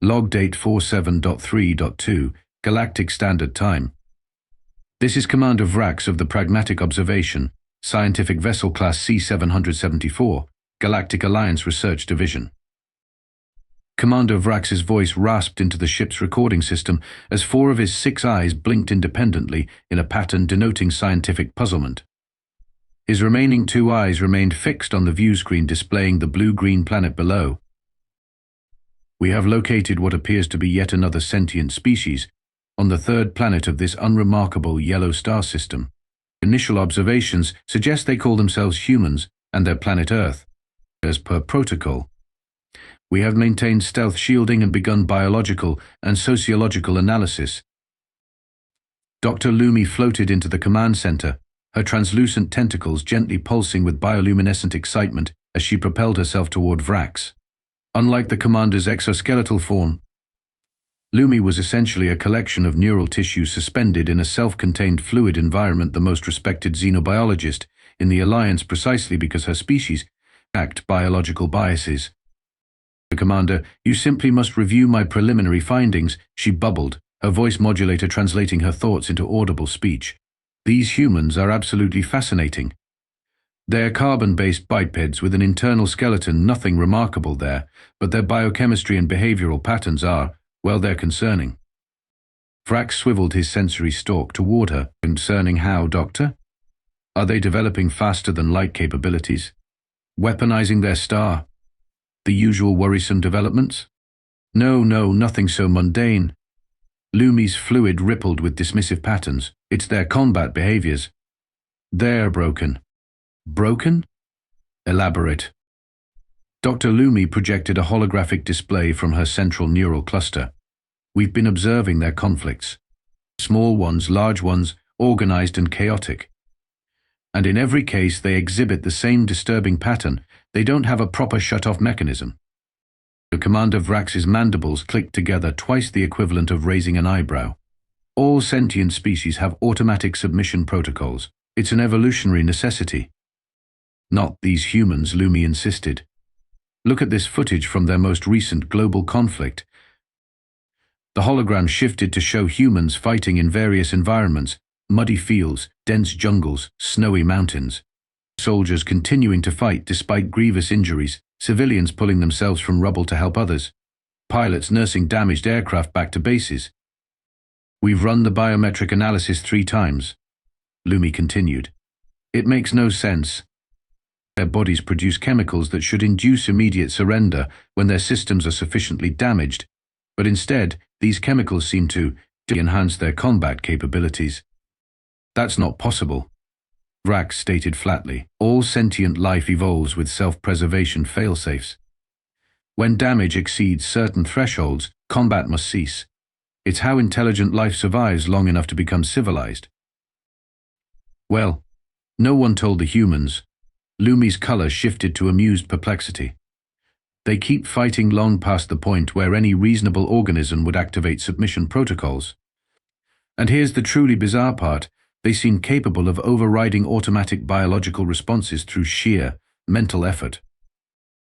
Log date 47.3.2, Galactic Standard Time. This is Commander Vrax of the Pragmatic Observation, Scientific Vessel Class C-774, Galactic Alliance Research Division. Commander Vrax's voice rasped into the ship's recording system as 4 of his 6 eyes blinked independently in a pattern denoting scientific puzzlement. His remaining 2 eyes remained fixed on the view screen displaying the blue-green planet below. We have located what appears to be yet another sentient species on the 3rd planet of this unremarkable yellow star system. Initial observations suggest they call themselves humans and their planet Earth. As per protocol, we have maintained stealth shielding and begun biological and sociological analysis. Dr. Lumi floated into the command center, her translucent tentacles gently pulsing with bioluminescent excitement as she propelled herself toward Vrax. Unlike the commander's exoskeletal form, Lumi was essentially a collection of neural tissue suspended in a self-contained fluid environment, the most respected xenobiologist in the Alliance precisely because her species lacked biological biases. Commander, you simply must review my preliminary findings, she bubbled, her voice modulator translating her thoughts into audible speech. These humans are absolutely fascinating. They're carbon-based bipeds with an internal skeleton, nothing remarkable there, but their biochemistry and behavioral patterns are, well, they're concerning. Vrax swiveled his sensory stalk toward her. Concerning how, Doctor? Are they developing faster than light capabilities? Weaponizing their star? The usual worrisome developments? No, nothing so mundane. Lumi's fluid rippled with dismissive patterns. It's their combat behaviors. They're broken. Broken? Elaborate. Dr. Lumi projected a holographic display from her central neural cluster. We've been observing their conflicts. Small ones, large ones, organized and chaotic. And in every case they exhibit the same disturbing pattern. They don't have a proper shut-off mechanism. The Commander Vrax's mandibles clicked together, twice the equivalent of raising an eyebrow. All sentient species have automatic submission protocols. It's an evolutionary necessity. Not these humans, Lumi insisted. Look at this footage from their most recent global conflict. The hologram shifted to show humans fighting in various environments, muddy fields, dense jungles, snowy mountains. Soldiers continuing to fight despite grievous injuries, civilians pulling themselves from rubble to help others, pilots nursing damaged aircraft back to bases. We've run the biometric analysis 3 times, Lumi continued. It makes no sense. Their bodies produce chemicals that should induce immediate surrender when their systems are sufficiently damaged, but instead, these chemicals seem to enhance their combat capabilities. That's not possible, Vrax stated flatly. All sentient life evolves with self-preservation failsafes. When damage exceeds certain thresholds, combat must cease. It's how intelligent life survives long enough to become civilized. Well, no one told the humans. Lumi's color shifted to amused perplexity. They keep fighting long past the point where any reasonable organism would activate submission protocols. And here's the truly bizarre part. They seem capable of overriding automatic biological responses through sheer mental effort.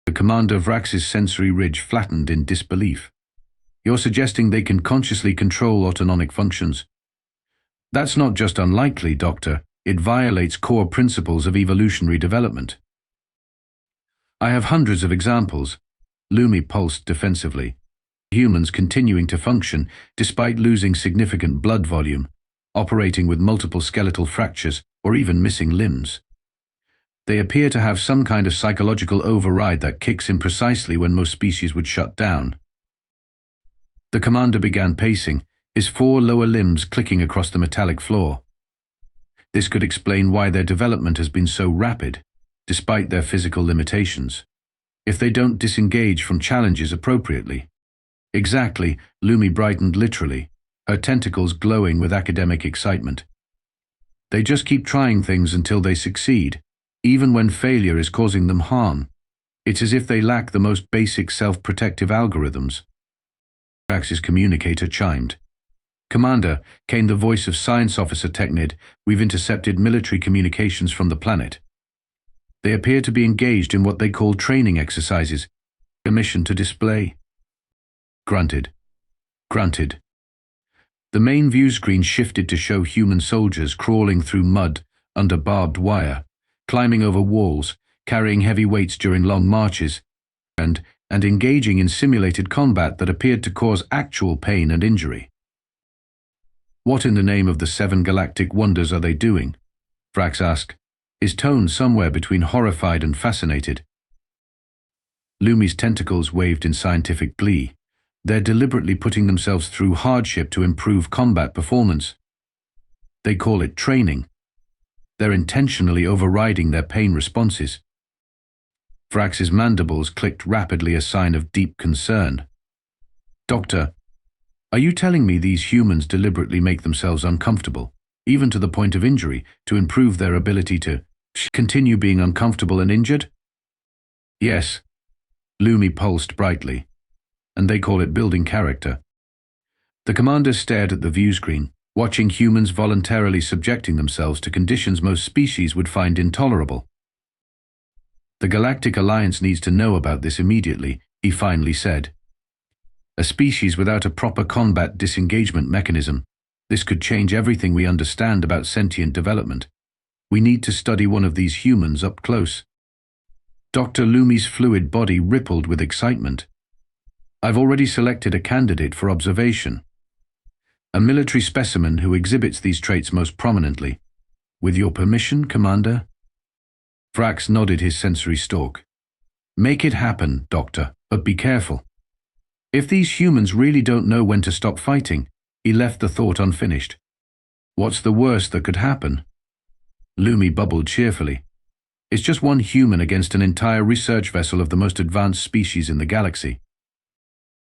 The Commander Vrax's sensory ridge flattened in disbelief. You're suggesting they can consciously control autonomic functions? That's not just unlikely, Doctor. It violates core principles of evolutionary development. I have hundreds of examples. Lumi pulsed defensively. Humans continuing to function despite losing significant blood volume, operating with multiple skeletal fractures or even missing limbs. They appear to have some kind of psychological override that kicks in precisely when most species would shut down. The commander began pacing, his 4 lower limbs clicking across the metallic floor. This could explain why their development has been so rapid, despite their physical limitations, if they don't disengage from challenges appropriately. Exactly, Lumi brightened literally, her tentacles glowing with academic excitement. They just keep trying things until they succeed, even when failure is causing them harm. It's as if they lack the most basic self-protective algorithms. Vrax's communicator chimed. Commander, came the voice of Science Officer Technid, we've intercepted military communications from the planet. They appear to be engaged in what they call training exercises, a mission to display Grunted. Grunted. The main view screen shifted to show human soldiers crawling through mud under barbed wire, climbing over walls, carrying heavy weights during long marches, and engaging in simulated combat that appeared to cause actual pain and injury. What in the name of the 7 galactic wonders are they doing? Vrax asked, his tone somewhere between horrified and fascinated. Lumi's tentacles waved in scientific glee. They're deliberately putting themselves through hardship to improve combat performance. They call it training. They're intentionally overriding their pain responses. Vrax's mandibles clicked rapidly, a sign of deep concern. Doctor, are you telling me these humans deliberately make themselves uncomfortable, even to the point of injury, to improve their ability to continue being uncomfortable and injured? Yes. Lumi pulsed brightly. And they call it building character. The commander stared at the view screen, watching humans voluntarily subjecting themselves to conditions most species would find intolerable. The Galactic Alliance needs to know about this immediately, he finally said. A species without a proper combat disengagement mechanism. This could change everything we understand about sentient development. We need to study one of these humans up close. Dr. Lumi's fluid body rippled with excitement. I've already selected a candidate for observation. A military specimen who exhibits these traits most prominently. With your permission, Commander? Vrax nodded his sensory stalk. Make it happen, Doctor, but be careful. If these humans really don't know when to stop fighting, he left the thought unfinished. What's the worst that could happen? Lumi bubbled cheerfully. It's just one human against an entire research vessel of the most advanced species in the galaxy.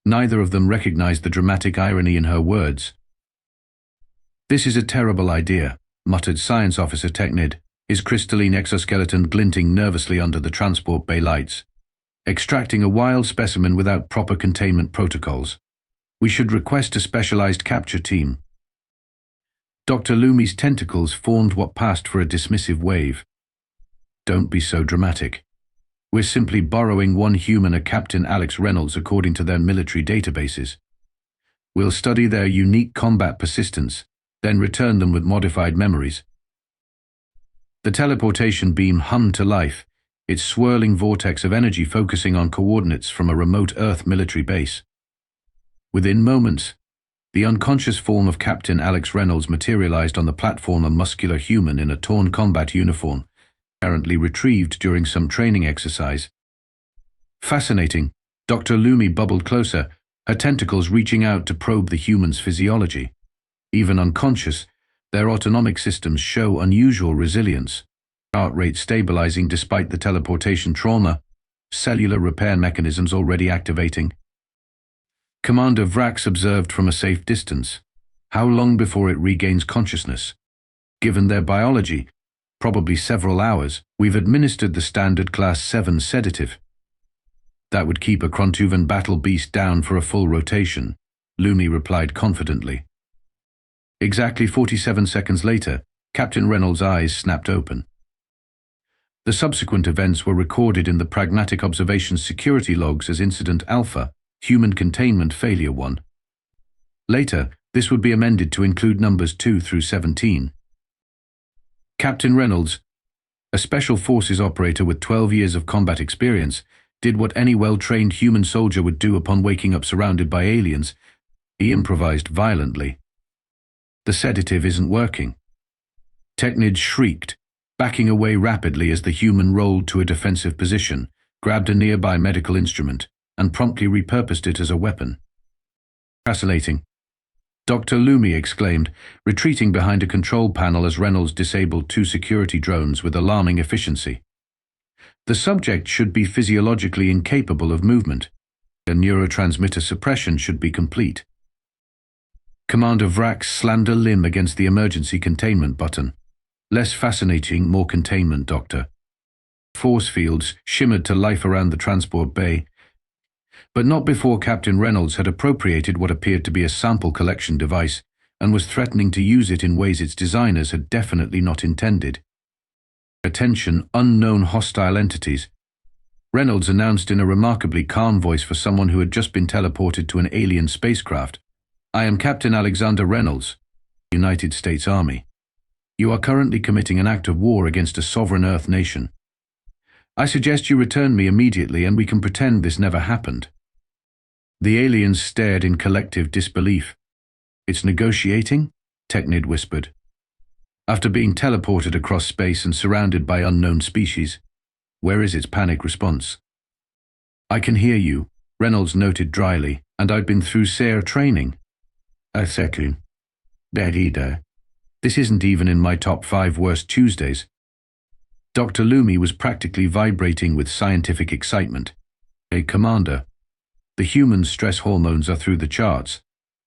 Neither of them recognized the dramatic irony in her words. This is a terrible idea, muttered Science Officer Technid, his crystalline exoskeleton glinting nervously under the transport bay lights. Extracting a wild specimen without proper containment protocols. We should request a specialized capture team. Dr. Lumi's tentacles formed what passed for a dismissive wave. Don't be so dramatic. We're simply borrowing one human, a Captain Alex Reynolds, according to their military databases. We'll study their unique combat persistence, then return them with modified memories. The teleportation beam hummed to life, its swirling vortex of energy focusing on coordinates from a remote Earth military base. Within moments, the unconscious form of Captain Alex Reynolds materialized on the platform, a muscular human in a torn combat uniform, apparently retrieved during some training exercise. Fascinating. Dr. Lumi bubbled closer, her tentacles reaching out to probe the human's physiology. Even unconscious, their autonomic systems show unusual resilience. Heart rate stabilizing despite the teleportation trauma, cellular repair mechanisms already activating. Commander Vrax observed from a safe distance. How long before it regains consciousness? Given their biology, probably several hours. We've administered the standard class 7 sedative. That would keep a Krontuvan battle beast down for a full rotation, Lumi replied confidently. Exactly 47 seconds later, Captain Reynolds' eyes snapped open. The subsequent events were recorded in the Pragmatic Observations security logs as Incident Alpha, Human Containment Failure 1. Later, this would be amended to include numbers 2 through 17. Captain Reynolds, a Special Forces operator with 12 years of combat experience, did what any well-trained human soldier would do upon waking up surrounded by aliens. He improvised violently. The sedative isn't working. Technid shrieked, backing away rapidly as the human rolled to a defensive position, grabbed a nearby medical instrument, and promptly repurposed it as a weapon. Fascinating. Dr. Lumi exclaimed, retreating behind a control panel as Reynolds disabled 2 security drones with alarming efficiency. The subject should be physiologically incapable of movement. A neurotransmitter suppression should be complete. Commander Vrax slammed a limb against the emergency containment button. Less fascinating, more containment, Doctor. Force fields shimmered to life around the transport bay, but not before Captain Reynolds had appropriated what appeared to be a sample collection device and was threatening to use it in ways its designers had definitely not intended. Attention, unknown hostile entities. Reynolds announced in a remarkably calm voice for someone who had just been teleported to an alien spacecraft. "I am Captain Alexander Reynolds, United States Army. You are currently committing an act of war against a sovereign Earth nation. I suggest you return me immediately and we can pretend this never happened." The aliens stared in collective disbelief. "It's negotiating?" Technid whispered. "After being teleported across space and surrounded by unknown species, where is its panic response?" "I can hear you," Reynolds noted dryly, "and I've been through SARE training." "A second. That either. This isn't even in my top 5 worst Tuesdays." Dr. Lumi was practically vibrating with scientific excitement. "Commander, the human stress hormones are through the charts,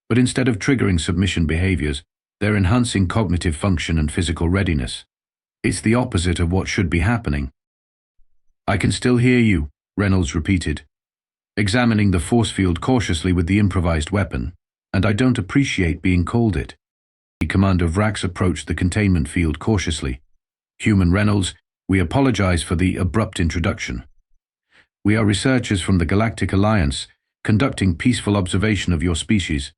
but instead of triggering submission behaviors, they're enhancing cognitive function and physical readiness. It's the opposite of what should be happening." "I can still hear you," Reynolds repeated, examining the force field cautiously with the improvised weapon, "and I don't appreciate being called it." Commander Vrax approached the containment field cautiously. "Human Reynolds, we apologize for the abrupt introduction. We are researchers from the Galactic Alliance, conducting peaceful observation of your species."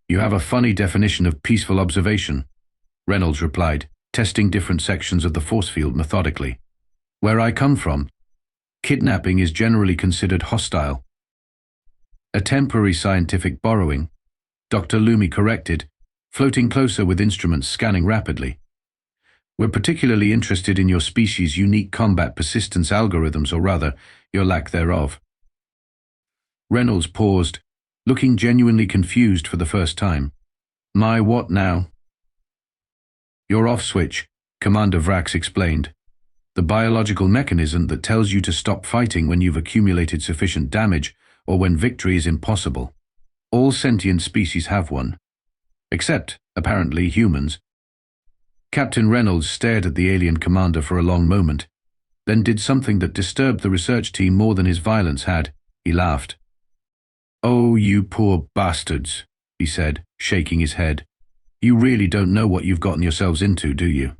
"You have a funny definition of peaceful observation," Reynolds replied, testing different sections of the force field methodically. "Where I come from, kidnapping is generally considered hostile." "A temporary scientific borrowing," Dr. Lumi corrected, floating closer with instruments scanning rapidly. "We're particularly interested in your species' unique combat persistence algorithms, or rather, your lack thereof." Reynolds paused, looking genuinely confused for the first time. "My what now?" "Your off switch," Commander Vrax explained. "The biological mechanism that tells you to stop fighting when you've accumulated sufficient damage or when victory is impossible. All sentient species have one. Except, apparently, humans." Captain Reynolds stared at the alien commander for a long moment, then did something that disturbed the research team more than his violence had. He laughed. "Oh, you poor bastards," he said, shaking his head. "You really don't know what you've gotten yourselves into, do you?"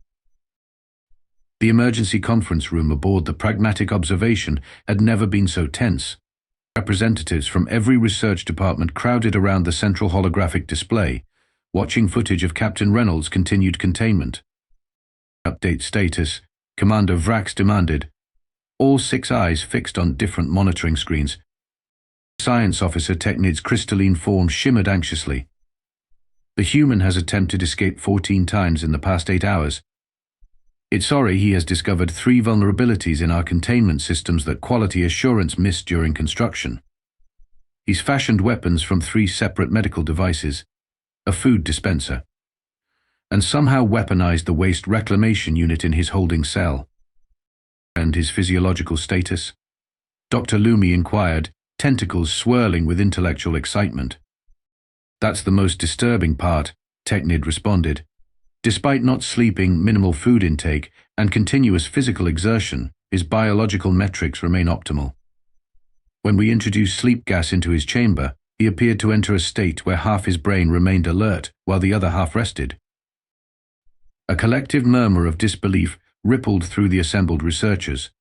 The emergency conference room aboard the Pragmatic observation had never been so tense. Representatives from every research department crowded around the central holographic display, watching footage of Captain Reynolds' continued containment. "Update status," Commander Vrax demanded, all 6 eyes fixed on different monitoring screens. Science Officer Technid's crystalline form shimmered anxiously. "The human has attempted escape 14 times in the past 8 hours. It's sorry he has discovered 3 vulnerabilities in our containment systems that quality assurance missed during construction. He's fashioned weapons from 3 separate medical devices, a food dispenser, and somehow weaponized the waste reclamation unit in his holding cell." "And his physiological status?" Dr. Lumi inquired, tentacles swirling with intellectual excitement. "That's the most disturbing part," Technid responded. "Despite not sleeping, minimal food intake, and continuous physical exertion, his biological metrics remain optimal. When we introduced sleep gas into his chamber, he appeared to enter a state where half his brain remained alert while the other half rested." A collective murmur of disbelief rippled through the assembled researchers.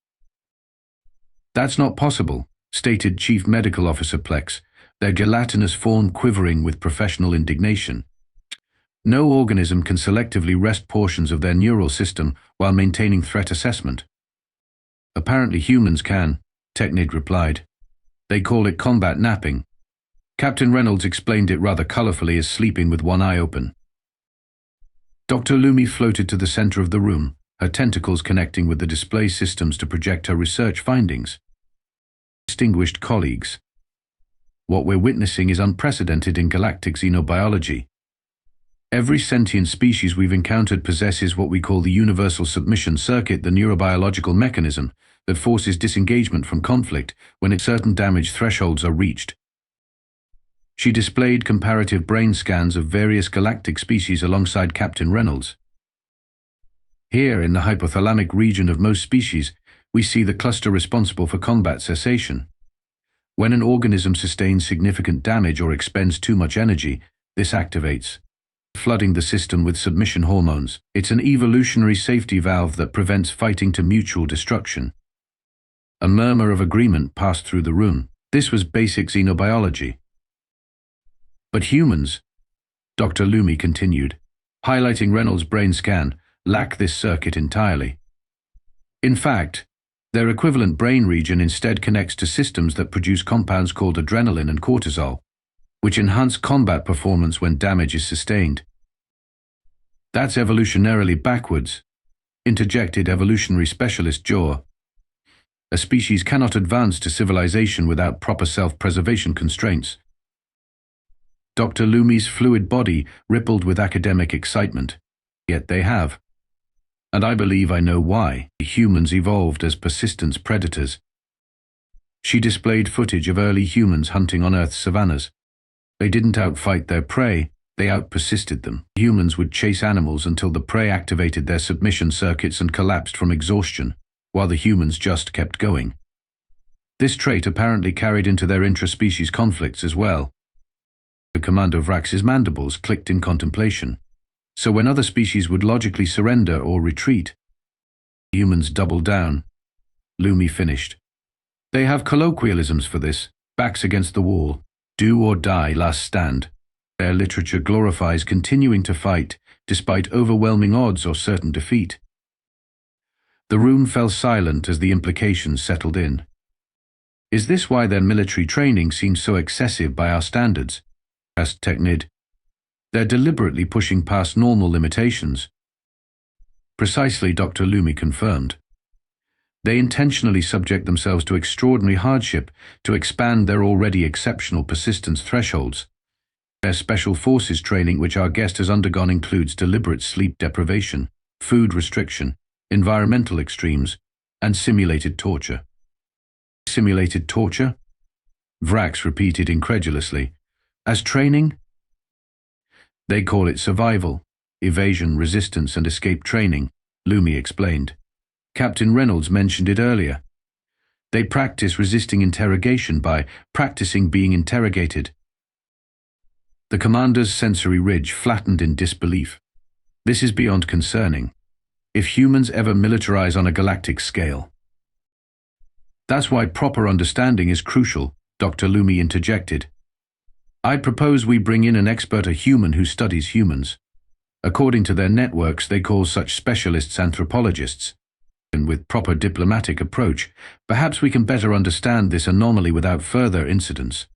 "That's not possible," stated Chief Medical Officer Plex, their gelatinous form quivering with professional indignation. "No organism can selectively rest portions of their neural system while maintaining threat assessment." "Apparently humans can," Technid replied. "They call it combat napping." Captain Reynolds explained it rather colorfully as sleeping with one eye open. Dr. Lumi floated to the center of the room, her tentacles connecting with the display systems to project her research findings. "Distinguished colleagues, what we're witnessing is unprecedented in galactic xenobiology. Every sentient species we've encountered possesses what we call the universal submission circuit, the neurobiological mechanism that forces disengagement from conflict when certain damage thresholds are reached." She displayed comparative brain scans of various galactic species alongside Captain Reynolds. "Here, in the hypothalamic region of most species, we see the cluster responsible for combat cessation. When an organism sustains significant damage or expends too much energy, this activates, flooding the system with submission hormones. It's an evolutionary safety valve that prevents fighting to mutual destruction." A murmur of agreement passed through the room. This was basic xenobiology. But humans, Dr. Lumi continued, highlighting Reynolds' brain scan, lack this circuit entirely. In fact, their equivalent brain region instead connects to systems that produce compounds called adrenaline and cortisol, which enhance combat performance when damage is sustained. That's evolutionarily backwards, interjected evolutionary specialist Jaw. A species cannot advance to civilization without proper self-preservation constraints. Dr. Lumi's fluid body rippled with academic excitement. Yet they have. And I believe I know why. Humans evolved as persistence predators. She displayed footage of early humans hunting on Earth's savannas. They didn't outfight their prey, they outpersisted them. Humans would chase animals until the prey activated their submission circuits and collapsed from exhaustion, while the humans just kept going. This trait apparently carried into their intra-species conflicts as well. The commander of Vrax's mandibles clicked in contemplation. So when other species would logically surrender or retreat, humans doubled down. Lumi finished. They have colloquialisms for this: backs against the wall, do or die, last stand. Their literature glorifies continuing to fight despite overwhelming odds or certain defeat. The room fell silent as the implications settled in. Is this why their military training seems so excessive by our standards? Asked Technid. They're deliberately pushing past normal limitations. Precisely, Dr. Lumi confirmed. They intentionally subject themselves to extraordinary hardship to expand their already exceptional persistence thresholds. Their special forces training, which our guest has undergone, includes deliberate sleep deprivation, food restriction, environmental extremes, and simulated torture. Simulated torture? Vrax repeated incredulously. As training? They call it survival, evasion, resistance, and escape training, Lumi explained. Captain Reynolds mentioned it earlier. They practice resisting interrogation by practicing being interrogated. The commander's sensory ridge flattened in disbelief. This is beyond concerning. If humans ever militarize on a galactic scale. That's why proper understanding is crucial, Dr. Lumi interjected. I propose we bring in an expert, a human who studies humans. According to their networks, they call such specialists anthropologists. And with proper diplomatic approach, perhaps we can better understand this anomaly without further incidents.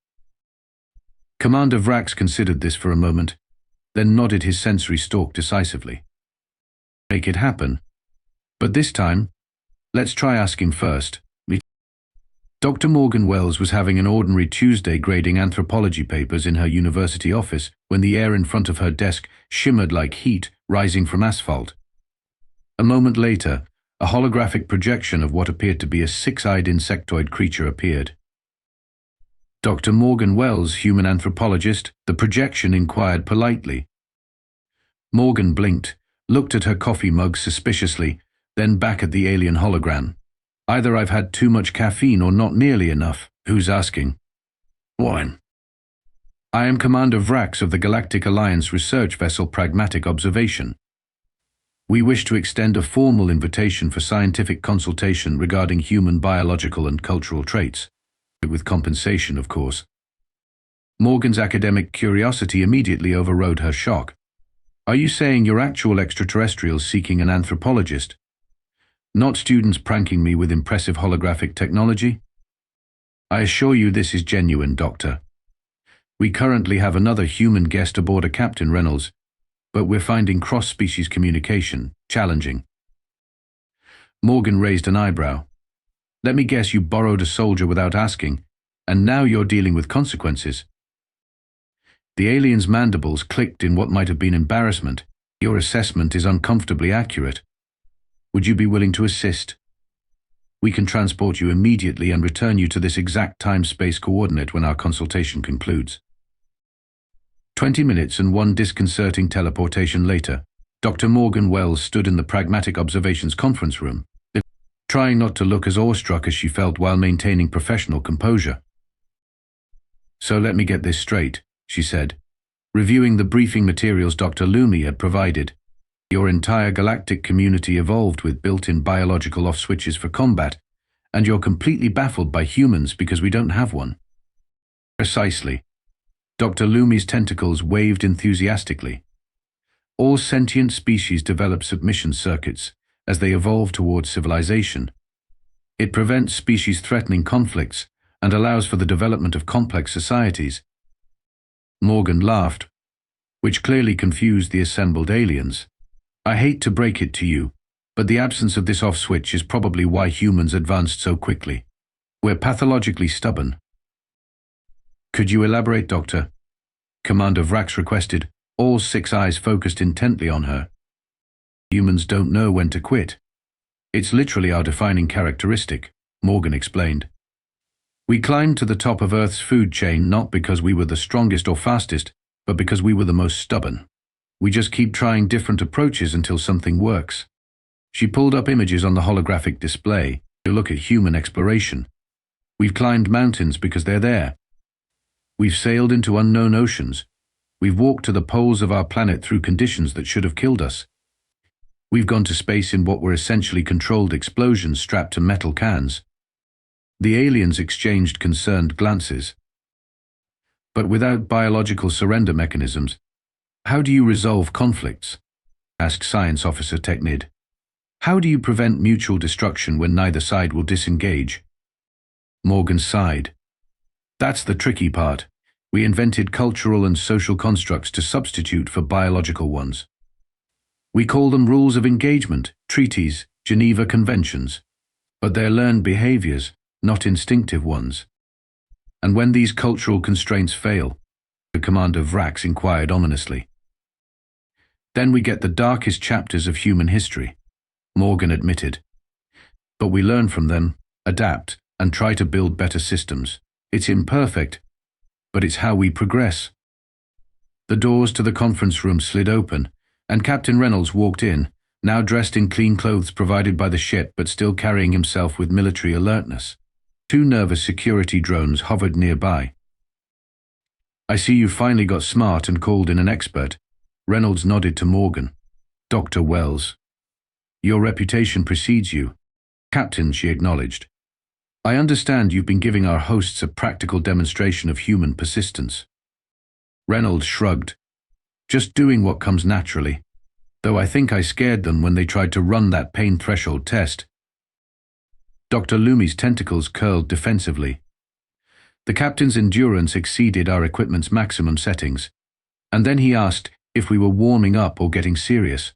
Commander Vrax considered this for a moment, then nodded his sensory stalk decisively. Make it happen. But this time, let's try asking first. Dr. Morgan Wells was having an ordinary Tuesday grading anthropology papers in her university office when the air in front of her desk shimmered like heat rising from asphalt. A moment later, a holographic projection of what appeared to be a six-eyed insectoid creature appeared. Dr. Morgan Wells, human anthropologist, the projection inquired politely. Morgan blinked, looked at her coffee mug suspiciously, then back at the alien hologram. Either I've had too much caffeine or not nearly enough. Who's asking? Wine. I am Commander Vrax of the Galactic Alliance research vessel Pragmatic Observation. We wish to extend a formal invitation for scientific consultation regarding human biological and cultural traits. With compensation, of course. Morgan's academic curiosity immediately overrode her shock. Are you saying you're actual extraterrestrials seeking an anthropologist? Not students pranking me with impressive holographic technology? I assure you this is genuine, Doctor. We currently have another human guest aboard, a Captain Reynolds, but we're finding cross-species communication challenging. Morgan raised an eyebrow. Let me guess, you borrowed a soldier without asking, and now you're dealing with consequences. The alien's mandibles clicked in what might have been embarrassment. Your assessment is uncomfortably accurate. Would you be willing to assist? We can transport you immediately and return you to this exact time-space coordinate when our consultation concludes. 20 minutes and one disconcerting teleportation later, Dr. Morgan Wells stood in the Pragmatic Observations conference room, trying not to look as awestruck as she felt while maintaining professional composure. So let me get this straight, she said, reviewing the briefing materials Dr. Lumi had provided. Your entire galactic community evolved with built-in biological off-switches for combat, And you're completely baffled by humans because we don't have one. Precisely. Dr. Lumi's tentacles waved enthusiastically. All sentient species develop submission circuits as they evolve towards civilization. It prevents species-threatening conflicts and allows for the development of complex societies. Morgan laughed, which clearly confused the assembled aliens. I hate to break it to you, but the absence of this off switch is probably why humans advanced so quickly. We're pathologically stubborn. Could you elaborate, Doctor? Commander Vrax requested, all 6 eyes focused intently on her. Humans don't know when to quit. It's literally our defining characteristic, Morgan explained. We climbed to the top of Earth's food chain not because we were the strongest or fastest, but because we were the most stubborn. We just keep trying different approaches until something works. She pulled up images on the holographic display to look at human exploration. We've climbed mountains because they're there. We've sailed into unknown oceans. We've walked to the poles of our planet through conditions that should have killed us. We've gone to space in what were essentially controlled explosions strapped to metal cans. The aliens exchanged concerned glances. But without biological surrender mechanisms, how do you resolve conflicts? Asked Science Officer Technid. How do you prevent mutual destruction when neither side will disengage? Morgan sighed. That's the tricky part. We invented cultural and social constructs to substitute for biological ones. We call them rules of engagement, treaties, Geneva Conventions. But they're learned behaviors, not instinctive ones. And when these cultural constraints fail, the Commander Vrax inquired ominously. Then we get the darkest chapters of human history, Morgan admitted. But we learn from them, adapt, and try to build better systems. It's imperfect, but it's how we progress. The doors to the conference room slid open, and Captain Reynolds walked in, now dressed in clean clothes provided by the ship but still carrying himself with military alertness. 2 nervous security drones hovered nearby. I see you finally got smart and called in an expert. Reynolds nodded to Morgan. Dr. Wells. Your reputation precedes you. Captain, she acknowledged. I understand you've been giving our hosts a practical demonstration of human persistence. Reynolds shrugged. Just doing what comes naturally. Though I think I scared them when they tried to run that pain threshold test. Dr. Lumi's tentacles curled defensively. The captain's endurance exceeded our equipment's maximum settings. And then he asked if we were warming up or getting serious.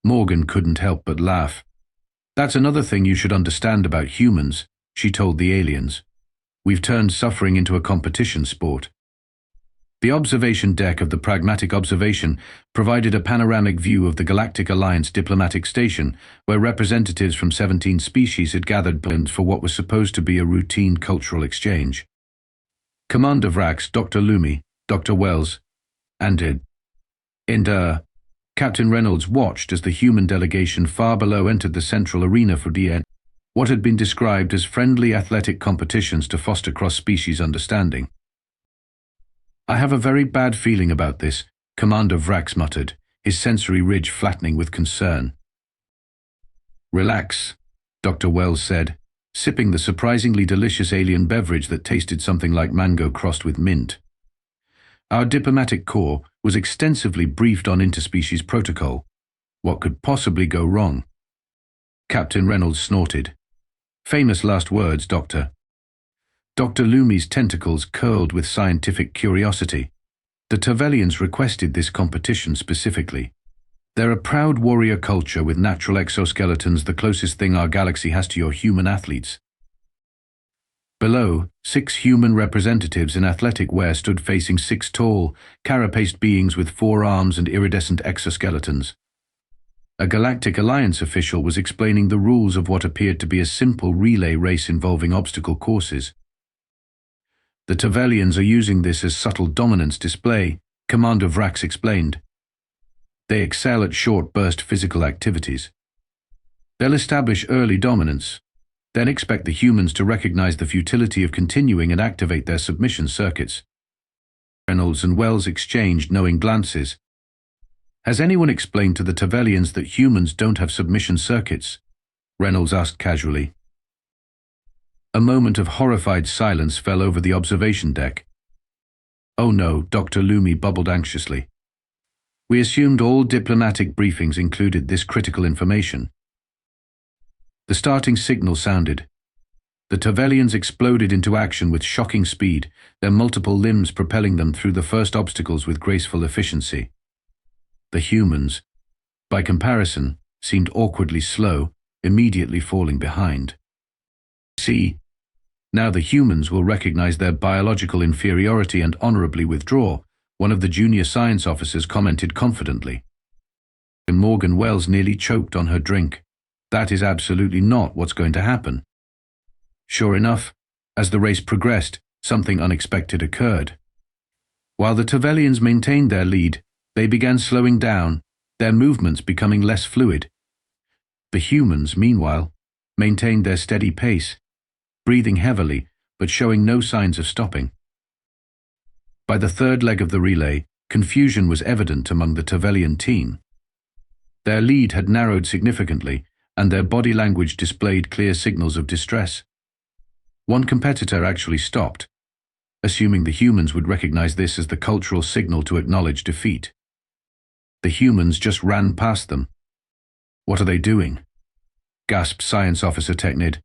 Morgan couldn't help but laugh. That's another thing you should understand about humans, she told the aliens. We've turned suffering into a competition sport. The observation deck of the Pragmatic observation provided a panoramic view of the Galactic Alliance diplomatic station, where representatives from 17 species had gathered for what was supposed to be a routine cultural exchange. Commander Vrax, Dr. Lumi, Dr. Wells, and Captain Reynolds watched as the human delegation far below entered the central arena for what had been described as friendly athletic competitions to foster cross-species understanding. I have a very bad feeling about this, Commander Vrax muttered, his sensory ridge flattening with concern. Relax, Dr. Wells said, sipping the surprisingly delicious alien beverage that tasted something like mango crossed with mint. Our diplomatic corps was extensively briefed on interspecies protocol. What could possibly go wrong? Captain Reynolds snorted. Famous last words, Doctor. Dr. Lumi's tentacles curled with scientific curiosity. The Tervellians requested this competition specifically. They're a proud warrior culture with natural exoskeletons, the closest thing our galaxy has to your human athletes. Below, 6 human representatives in athletic wear stood facing 6 tall, carapaced beings with 4 arms and iridescent exoskeletons. A Galactic Alliance official was explaining the rules of what appeared to be a simple relay race involving obstacle courses. The Tervellians are using this as subtle dominance display, Commander Vrax explained. They excel at short-burst physical activities. They'll establish early dominance, then expect the humans to recognize the futility of continuing and activate their submission circuits. Reynolds and Wells exchanged knowing glances. Has anyone explained to the Tervellians that humans don't have submission circuits? Reynolds asked casually. A moment of horrified silence fell over the observation deck. "Oh no," Dr. Lumi bubbled anxiously. "We assumed all diplomatic briefings included this critical information." The starting signal sounded. The Tavelians exploded into action with shocking speed, their multiple limbs propelling them through the first obstacles with graceful efficiency. The humans, by comparison, seemed awkwardly slow, immediately falling behind. See, now the humans will recognize their biological inferiority and honorably withdraw, one of the junior science officers commented confidently. Morgan Wells nearly choked on her drink. That is absolutely not what's going to happen. Sure enough, as the race progressed, something unexpected occurred. While the Tavelians maintained their lead, they began slowing down, their movements becoming less fluid. The humans, meanwhile, maintained their steady pace, breathing heavily, but showing no signs of stopping. By the third leg of the relay, confusion was evident among the Tavelian team. Their lead had narrowed significantly, and their body language displayed clear signals of distress. One competitor actually stopped, assuming the humans would recognize this as the cultural signal to acknowledge defeat. The humans just ran past them. "What are they doing?" gasped Science Officer Technid.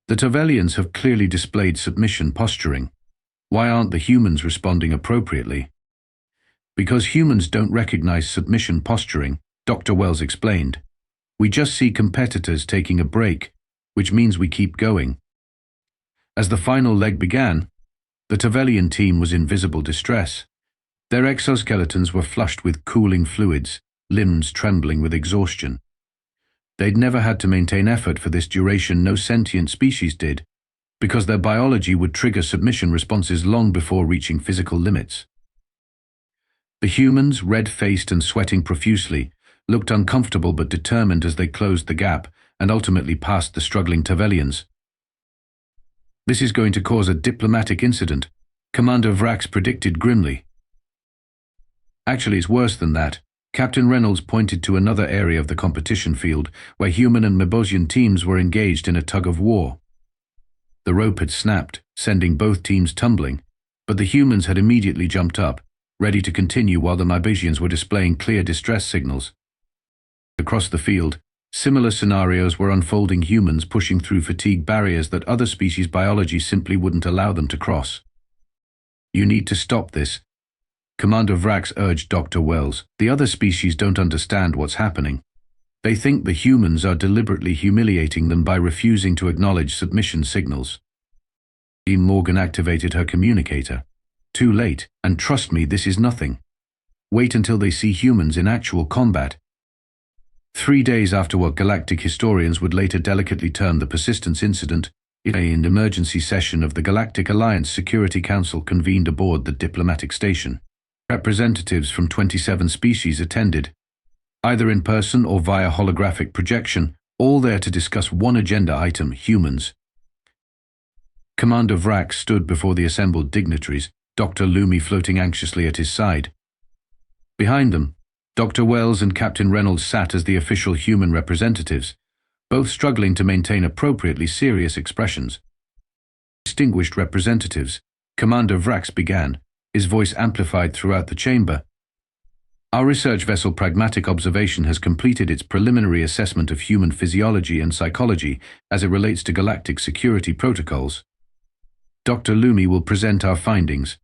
"The Tavelians have clearly displayed submission posturing. Why aren't the humans responding appropriately?" "Because humans don't recognize submission posturing," Dr. Wells explained. "We just see competitors taking a break, which means we keep going." As the final leg began, the Tavelian team was in visible distress. Their exoskeletons were flushed with cooling fluids, limbs trembling with exhaustion. They'd never had to maintain effort for this duration, no sentient species did, because their biology would trigger submission responses long before reaching physical limits. The humans, red-faced and sweating profusely, looked uncomfortable but determined as they closed the gap and ultimately passed the struggling Tavelians. "This is going to cause a diplomatic incident," Commander Vrax predicted grimly. "Actually, it's worse than that." Captain Reynolds pointed to another area of the competition field where human and Mebosian teams were engaged in a tug-of-war. The rope had snapped, sending both teams tumbling, but the humans had immediately jumped up, ready to continue while the Mebosians were displaying clear distress signals. Across the field, similar scenarios were unfolding, humans pushing through fatigue barriers that other species' biology simply wouldn't allow them to cross. "You need to stop this," Commander Vrax urged Dr. Wells. "The other species don't understand what's happening. They think the humans are deliberately humiliating them by refusing to acknowledge submission signals." Morgan activated her communicator. "Too late, and trust me, this is nothing. Wait until they see humans in actual combat." 3 days after what galactic historians would later delicately term the persistence incident, an emergency session of the Galactic Alliance Security Council convened aboard the diplomatic station. Representatives from 27 species attended, either in person or via holographic projection, all there to discuss one agenda item: humans. Commander Vrax stood before the assembled dignitaries, Dr. Lumi floating anxiously at his side. Behind them, Dr. Wells and Captain Reynolds sat as the official human representatives, both struggling to maintain appropriately serious expressions. "Distinguished representatives," Commander Vrax began, his voice amplified throughout the chamber. "Our research vessel Pragmatic Observation has completed its preliminary assessment of human physiology and psychology as it relates to galactic security protocols. Dr. Lumi will present our findings.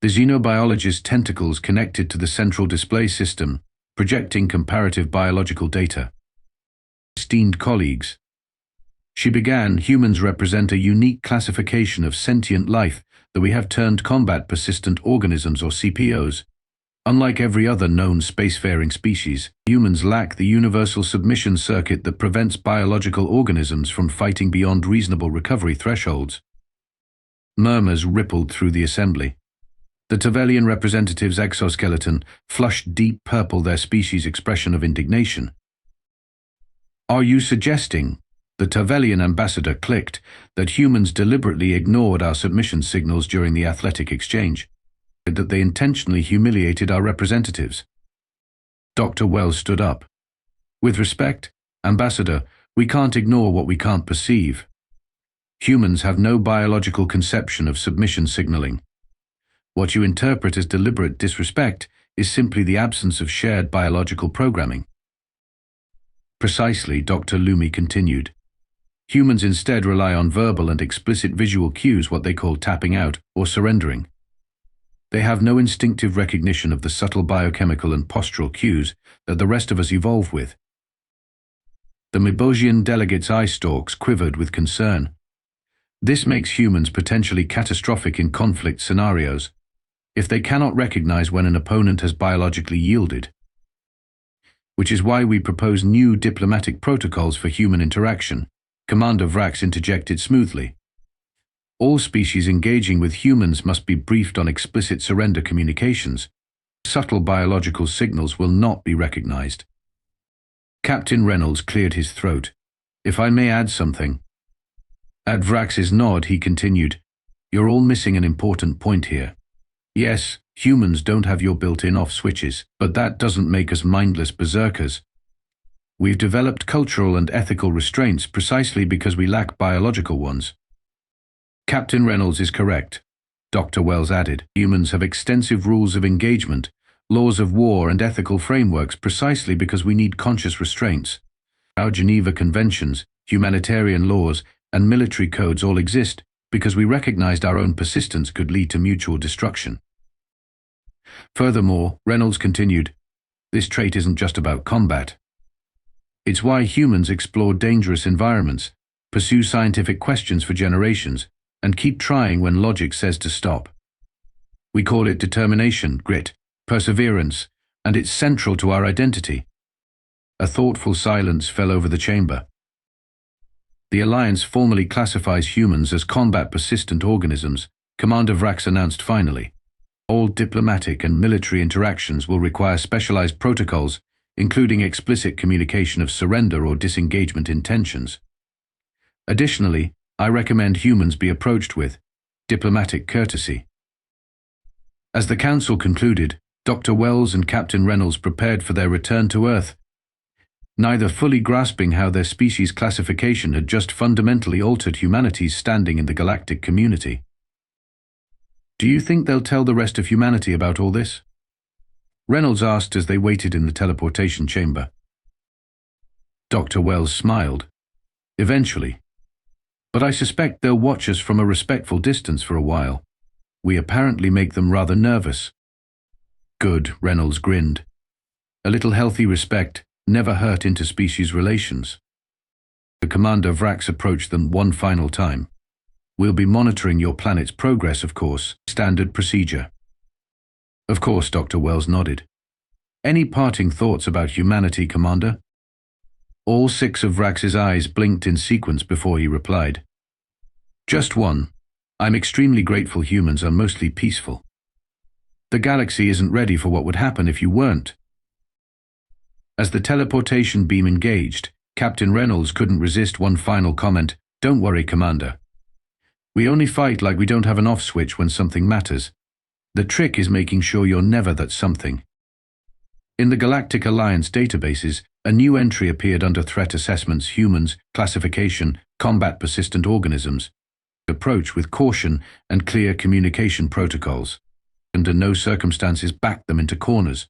The xenobiologist tentacles connected to the central display system, projecting comparative biological data. Esteemed colleagues," she began, "humans represent a unique classification of sentient life that we have termed combat persistent organisms, or CPOs. Unlike every other known spacefaring species, humans lack the universal submission circuit that prevents biological organisms from fighting beyond reasonable recovery thresholds." Murmurs rippled through the assembly. The Tavelian representative's exoskeleton flushed deep purple, their species' expression of indignation. "Are you suggesting," the Tavelian ambassador clicked, "that humans deliberately ignored our submission signals during the athletic exchange? That they intentionally humiliated our representatives?" Dr. Wells stood up. "With respect, Ambassador, we can't ignore what we can't perceive. Humans have no biological conception of submission signaling. What you interpret as deliberate disrespect is simply the absence of shared biological programming. Precisely, Dr. Lumi continued. Humans instead rely on verbal and explicit visual cues, what they call tapping out or surrendering. They have no instinctive recognition of the subtle biochemical and postural cues that the rest of us evolve with. The Mebosian delegate's eye stalks quivered with concern. This makes humans potentially catastrophic in conflict scenarios, if they cannot recognize when an opponent has biologically yielded. Which is why we propose new diplomatic protocols for human interaction, Commander Vrax interjected smoothly. All species engaging with humans must be briefed on explicit surrender communications. Subtle biological signals will not be recognized. Captain Reynolds cleared his throat. If I may add something. At Vrax's nod, he continued, "You're all missing an important point here. Yes, humans don't have your built-in off switches, but that doesn't make us mindless berserkers. We've developed cultural and ethical restraints precisely because we lack biological ones." Captain Reynolds is correct, Dr. Wells added. Humans have extensive rules of engagement, laws of war and ethical frameworks precisely because we need conscious restraints. Our Geneva Conventions, humanitarian laws, and military codes all exist because we recognized our own persistence could lead to mutual destruction. Furthermore, Reynolds continued, this trait isn't just about combat. It's why humans explore dangerous environments, pursue scientific questions for generations, and keep trying when logic says to stop. We call it determination, grit, perseverance, and it's central to our identity. A thoughtful silence fell over the chamber. The Alliance formally classifies humans as combat-persistent organisms, Commander Vrax announced finally. All diplomatic and military interactions will require specialized protocols, including explicit communication of surrender or disengagement intentions. Additionally, I recommend humans be approached with diplomatic courtesy. As the Council concluded, Dr. Wells and Captain Reynolds prepared for their return to Earth, neither fully grasping how their species classification had just fundamentally altered humanity's standing in the galactic community. Do you think they'll tell the rest of humanity about all this? Reynolds asked as they waited in the teleportation chamber. Dr. Wells smiled. Eventually. But I suspect they'll watch us from a respectful distance for a while. We apparently make them rather nervous. Good, Reynolds grinned. A little healthy respect never hurt interspecies relations. The Commander Vrax approached them one final time. We'll be monitoring your planet's progress, of course. Standard procedure. Of course, Dr. Wells nodded. Any parting thoughts about humanity, Commander? All 6 of Vrax's eyes blinked in sequence before he replied. Just one. I'm extremely grateful humans are mostly peaceful. The galaxy isn't ready for what would happen if you weren't. As the teleportation beam engaged, Captain Reynolds couldn't resist one final comment. Don't worry, Commander. We only fight like we don't have an off switch when something matters. The trick is making sure you're never that something. In the Galactic Alliance databases, a new entry appeared under threat assessments, humans, classification, combat-persistent organisms. Approach with caution and clear communication protocols. Under no circumstances back them into corners.